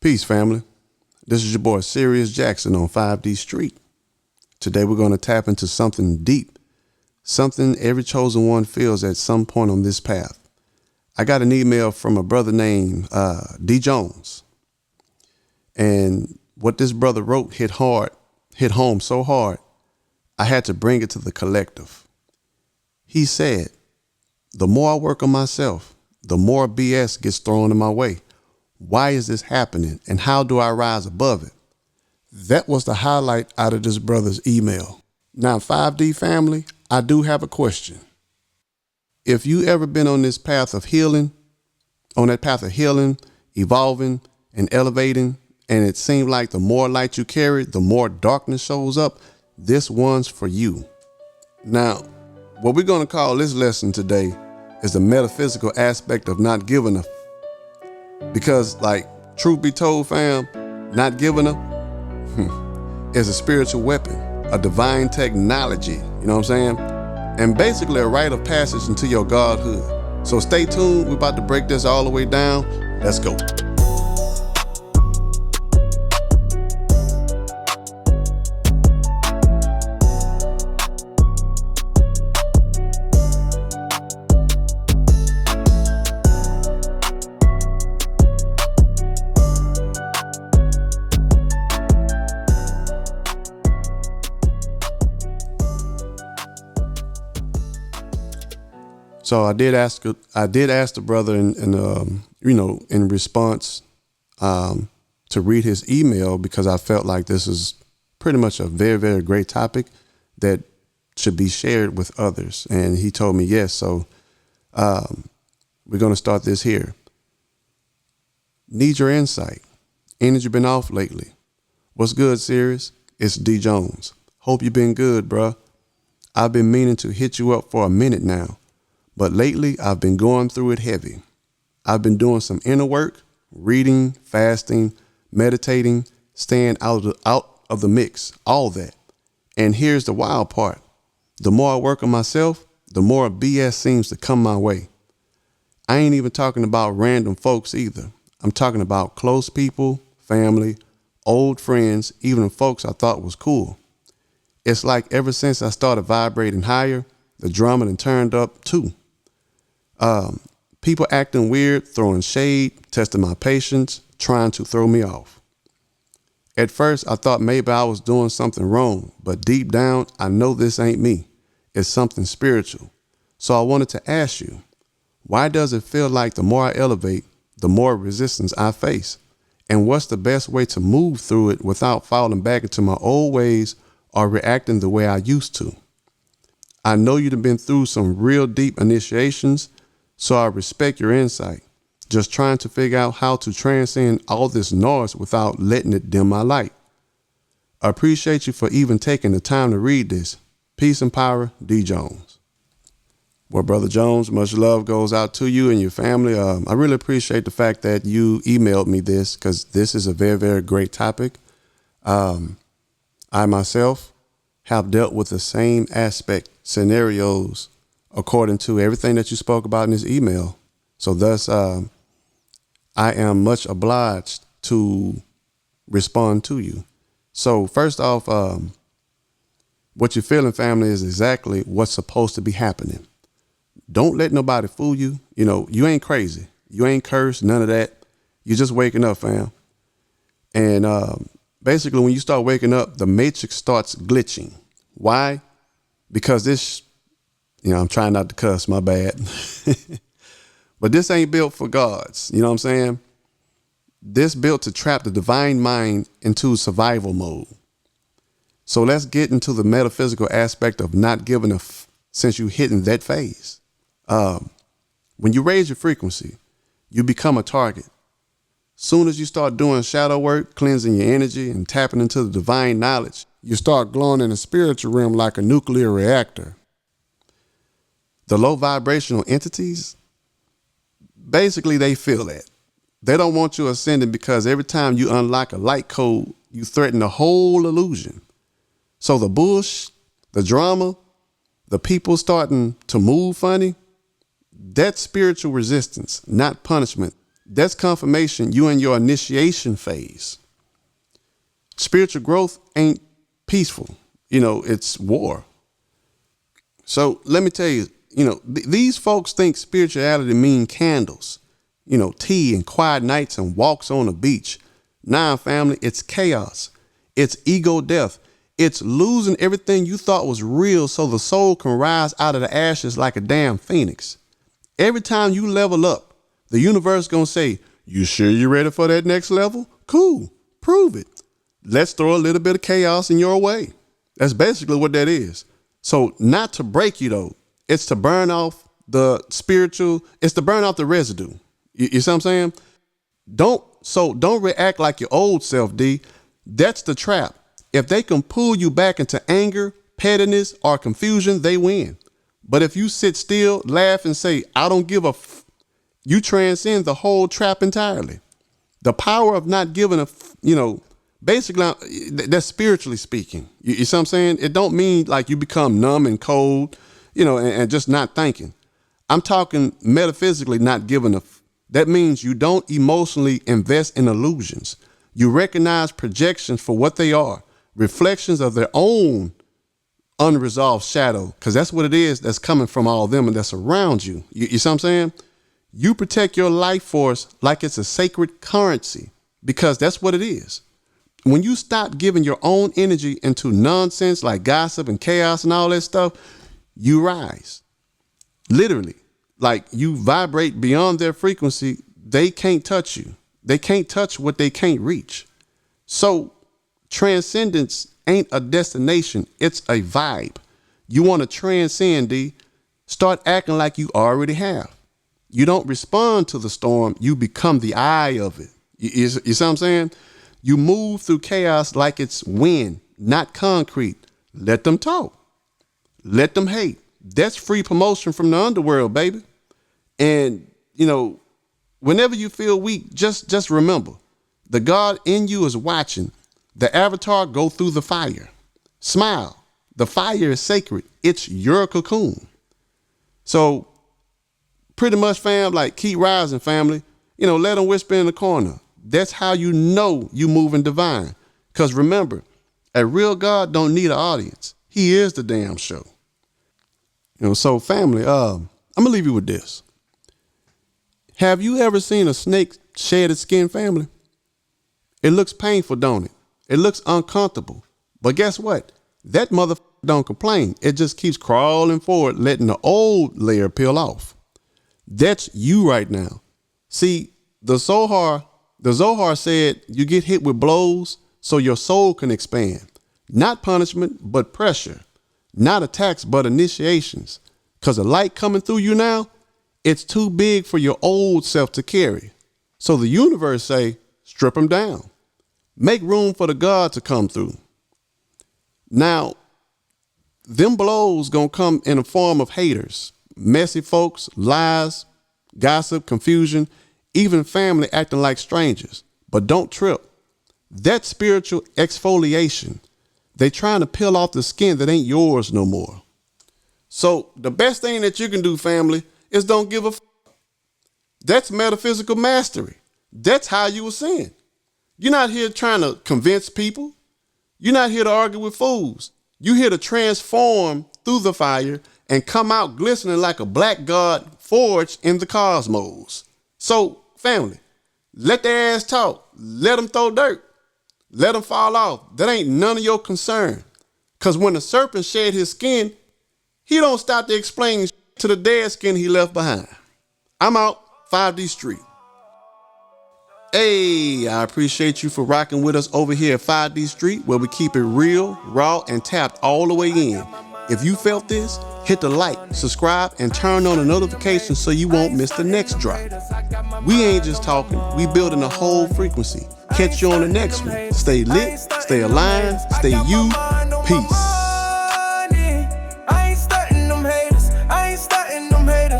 Peace, family. This is your boy, Sirius Jackson on 5D Street. Today, we're going to tap into something deep, something every chosen one feels at some point on this path. I got an email from a brother named D. Jones. And what this brother wrote hit home so hard, I had to bring it to the collective. He said, the more I work on myself, the more BS gets thrown in my way. Why is this happening, and how do I rise above it? That was the highlight out of this brother's email. Now, 5D family, I do have a question. If you ever been on this path of healing, evolving and elevating, and it seemed like the more light you carry, the more darkness shows up, this one's for you. Now, what we're going to call this lesson today is the metaphysical aspect of not giving a because, like, truth be told, fam, not giving up is a spiritual weapon, a divine technology, you know what I'm saying? And basically a rite of passage into your godhood. So stay tuned. We're about to break this all the way down. Let's go. So I did ask the brother in response to read his email, because I felt like this is pretty much a very, very great topic that should be shared with others. And he told me yes. So we're going to start this here. Need your insight. Energy been off lately. What's good, Sirius? It's D. Jones. Hope you've been good, bruh. I've been meaning to hit you up for a minute now. But lately, I've been going through it heavy. I've been doing some inner work, reading, fasting, meditating, staying out of the mix, all that. And here's the wild part. The more I work on myself, the more BS seems to come my way. I ain't even talking about random folks either. I'm talking about close people, family, old friends, even folks I thought was cool. It's like ever since I started vibrating higher, the drama done turned up too. People acting weird, throwing shade, testing my patience, trying to throw me off. At first, I thought maybe I was doing something wrong, but deep down, I know this ain't me. It's something spiritual. So I wanted to ask you, why does it feel like the more I elevate, the more resistance I face? And what's the best way to move through it without falling back into my old ways or reacting the way I used to? I know you've been through some real deep initiations, so I respect your insight. Just trying to figure out how to transcend all this noise without letting it dim my light. I appreciate you for even taking the time to read this. Peace and power, D. Jones. Well, Brother Jones, much love goes out to you and your family. I really appreciate the fact that you emailed me this, because this is a very, very great topic. I myself have dealt with the same scenarios according to everything that you spoke about in this email. So thus, I am much obliged to respond to you. So first off, what you're feeling, family, is exactly what's supposed to be happening. Don't let nobody fool you. You know, you ain't crazy. You ain't cursed, none of that. You're just waking up, fam. And basically, when you start waking up, the matrix starts glitching. Why? Because this, I'm trying not to cuss, my bad. But this ain't built for gods. You know what I'm saying? This built to trap the divine mind into survival mode. So let's get into the metaphysical aspect of not giving a since you hitting that phase. When you raise your frequency, you become a target. Soon as you start doing shadow work, cleansing your energy and tapping into the divine knowledge, you start glowing in the spiritual realm like a nuclear reactor. The low vibrational entities, basically they feel that. They don't want you ascending, because every time you unlock a light code, you threaten the whole illusion. So the bullshit, the drama, the people starting to move funny, that's spiritual resistance, not punishment. That's confirmation you in your initiation phase. Spiritual growth ain't peaceful. It's war. So let me tell you, these folks think spirituality mean candles, tea and quiet nights and walks on the beach. Nah, family, it's chaos. It's ego death. It's losing everything you thought was real so the soul can rise out of the ashes like a damn phoenix. Every time you level up, the universe gonna say, you sure you're ready for that next level? Cool, prove it. Let's throw a little bit of chaos in your way. That's basically what that is. So not to break you though, it's to burn off the spiritual, it's to burn off the residue. You see what I'm saying? Don't react like your old self, D. That's the trap. If they can pull you back into anger, pettiness, or confusion, they win. But if you sit still, laugh, and say, I don't give a you transcend the whole trap entirely. The power of not giving basically, that's spiritually speaking. You see what I'm saying? It don't mean like you become numb and cold, and just not thinking. I'm talking metaphysically not giving a that means you don't emotionally invest in illusions. You recognize projections for what they are, reflections of their own unresolved shadow, because that's what it is that's coming from all them and that's around you. You see what I'm saying? You protect your life force like it's a sacred currency, because that's what it is. When you stop giving your own energy into nonsense like gossip and chaos and all that stuff, you rise. Literally, like you vibrate beyond their frequency. They can't touch you. They can't touch what they can't reach. So transcendence ain't a destination. It's a vibe. You want to transcend, D. Start acting like you already have. You don't respond to the storm. You become the eye of it. You see what I'm saying? You move through chaos like it's wind, not concrete. Let them talk. Let them hate. That's free promotion from the underworld, baby. And, whenever you feel weak, just remember, the God in you is watching. The avatar go through the fire. Smile. The fire is sacred. It's your cocoon. So pretty much, fam, like keep rising, family. Let them whisper in the corner. That's how you know you moving divine. Because remember, a real God don't need an audience. He is the damn show. So family, I'm going to leave you with this. Have you ever seen a snake shed its skin, family? It looks painful, don't it? It looks uncomfortable. But guess what? That motherfucker don't complain. It just keeps crawling forward, letting the old layer peel off. That's you right now. See, the Zohar said you get hit with blows so your soul can expand. Not punishment, but pressure. Not attacks, but initiations. Because the light coming through you now, it's too big for your old self to carry. So the universe say, strip them down. Make room for the God to come through. Now, them blows gonna come in the form of haters, messy folks, lies, gossip, confusion, even family acting like strangers. But don't trip. That's spiritual exfoliation. They trying to peel off the skin that ain't yours no more. So the best thing that you can do, family, is don't give a f. That's metaphysical mastery. That's how you ascend. You're not here trying to convince people. You're not here to argue with fools. You're here to transform through the fire and come out glistening like a black god forged in the cosmos. So, family, let their ass talk. Let them throw dirt. Let them fall off. That ain't none of your concern. Because when the serpent shed his skin, he don't stop to explain to the dead skin he left behind. I'm out. 5D Street. Hey, I appreciate you for rocking with us over here at 5D Street, where we keep it real, raw, and tapped all the way in. If you felt this, hit the like, subscribe, and turn on the notifications so you won't miss the next drop. We ain't just talking, we building a whole frequency. Catch you on the next one. Stay lit, stay aligned, stay you. Peace.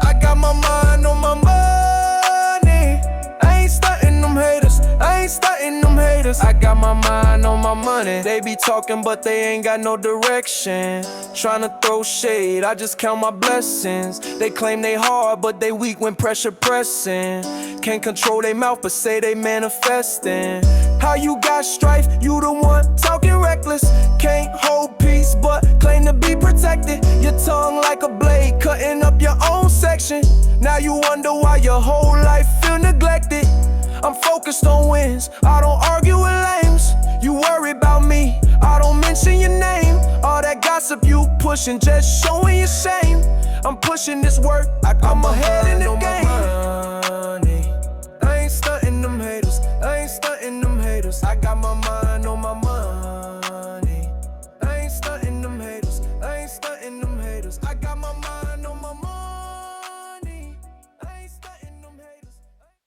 I got my mind on my money. I ain't stunting them haters. I ain't stunting them haters. I got my my mind on my money. They be talking, but they ain't got no direction. Tryna throw shade, I just count my blessings. They claim they hard, but they weak when pressure pressing. Can't control they mouth, but say they manifesting. How you got strife, you the one talking reckless. Can't hold peace, but claim to be protected. Your tongue like a blade, cutting up your own section. Now you wonder why your whole life feel neglected. I'm focused on wins, I don't argue with lames. You worry about me, I don't mention your name. All that gossip you pushing, just showing your shame. I'm pushing this work, I'm ahead in the game.